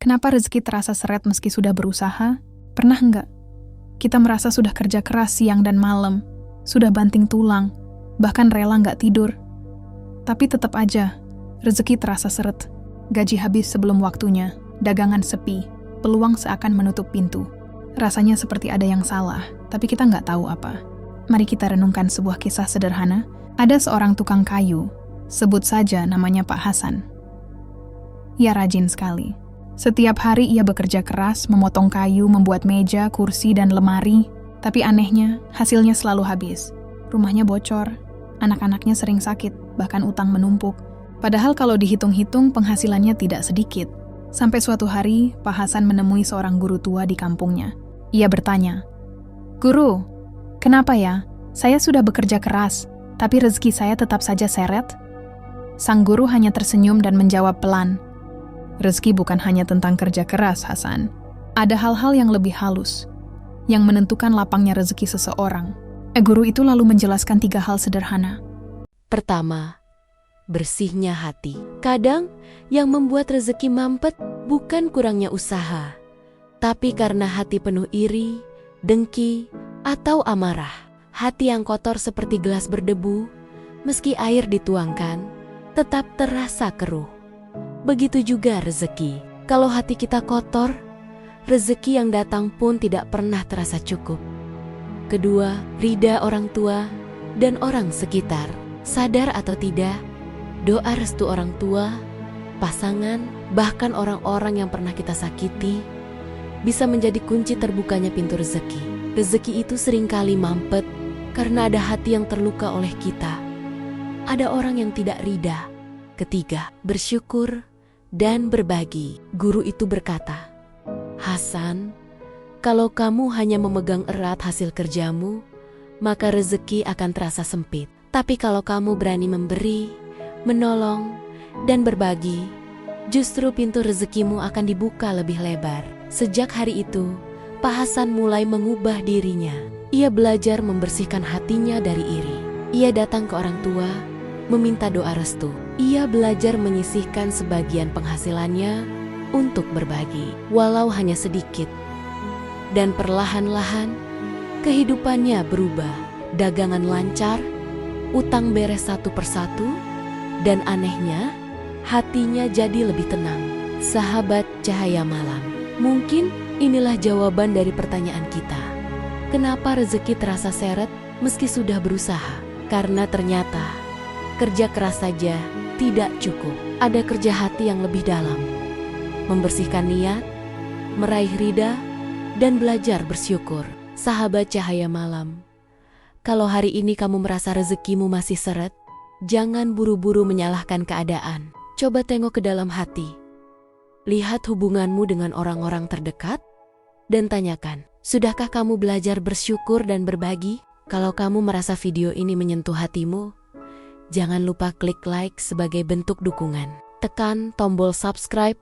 Kenapa rezeki terasa seret meski sudah berusaha? Pernah enggak? Kita merasa sudah kerja keras siang dan malam, sudah banting tulang, bahkan rela nggak tidur. Tapi tetap aja, rezeki terasa seret. Gaji habis sebelum waktunya, dagangan sepi, peluang seakan menutup pintu. Rasanya seperti ada yang salah, tapi kita nggak tahu apa. Mari kita renungkan sebuah kisah sederhana. Ada seorang tukang kayu, sebut saja namanya Pak Hasan. Ia rajin sekali. Setiap hari ia bekerja keras, memotong kayu, membuat meja, kursi, dan lemari. Tapi anehnya, hasilnya selalu habis. Rumahnya bocor, anak-anaknya sering sakit, bahkan utang menumpuk. Padahal kalau dihitung-hitung, penghasilannya tidak sedikit. Sampai suatu hari, Pak Hasan menemui seorang guru tua di kampungnya. Ia bertanya, "Guru, kenapa ya? Saya sudah bekerja keras, tapi rezeki saya tetap saja seret?" Sang guru hanya tersenyum dan menjawab pelan, "Rezeki bukan hanya tentang kerja keras, Hasan. Ada hal-hal yang lebih halus, yang menentukan lapangnya rezeki seseorang." Guru itu lalu menjelaskan 3 hal sederhana. Pertama, bersihnya hati. Kadang yang membuat rezeki mampet bukan kurangnya usaha, tapi karena hati penuh iri, dengki, atau amarah. Hati yang kotor seperti gelas berdebu, meski air dituangkan, tetap terasa keruh. Begitu juga rezeki. Kalau hati kita kotor, rezeki yang datang pun tidak pernah terasa cukup. Kedua, ridha orang tua dan orang sekitar. Sadar atau tidak, doa restu orang tua, pasangan, bahkan orang-orang yang pernah kita sakiti, bisa menjadi kunci terbukanya pintu rezeki. Rezeki itu seringkali mampet karena ada hati yang terluka oleh kita. Ada orang yang tidak ridha. Ketiga, bersyukur dan berbagi. Guru itu berkata, "Hasan, kalau kamu hanya memegang erat hasil kerjamu, maka rezeki akan terasa sempit. Tapi kalau kamu berani memberi, menolong, dan berbagi, justru pintu rezekimu akan dibuka lebih lebar." Sejak hari itu, Pak Hasan mulai mengubah dirinya. Ia belajar membersihkan hatinya dari iri. Ia datang ke orang tua, meminta doa restu. Ia belajar menyisihkan sebagian penghasilannya untuk berbagi, walau hanya sedikit. Dan perlahan-lahan, kehidupannya berubah. Dagangan lancar, utang beres satu persatu, dan anehnya, hatinya jadi lebih tenang. Sahabat cahaya malam, mungkin inilah jawaban dari pertanyaan kita. Kenapa rezeki terasa seret meski sudah berusaha? Karena ternyata kerja keras saja tidak cukup. Ada kerja hati yang lebih dalam. Membersihkan niat, meraih ridha, dan belajar bersyukur. Sahabat cahaya malam, kalau hari ini kamu merasa rezekimu masih seret, jangan buru-buru menyalahkan keadaan. Coba tengok ke dalam hati. Lihat hubunganmu dengan orang-orang terdekat, dan tanyakan, sudahkah kamu belajar bersyukur dan berbagi? Kalau kamu merasa video ini menyentuh hatimu, jangan lupa klik like sebagai bentuk dukungan. Tekan tombol subscribe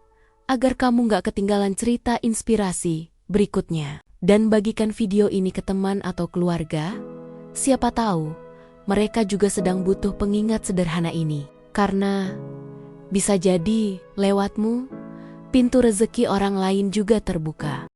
agar kamu gak ketinggalan cerita inspirasi berikutnya. Dan bagikan video ini ke teman atau keluarga. Siapa tahu mereka juga sedang butuh pengingat sederhana ini. Karena bisa jadi lewatmu, pintu rezeki orang lain juga terbuka.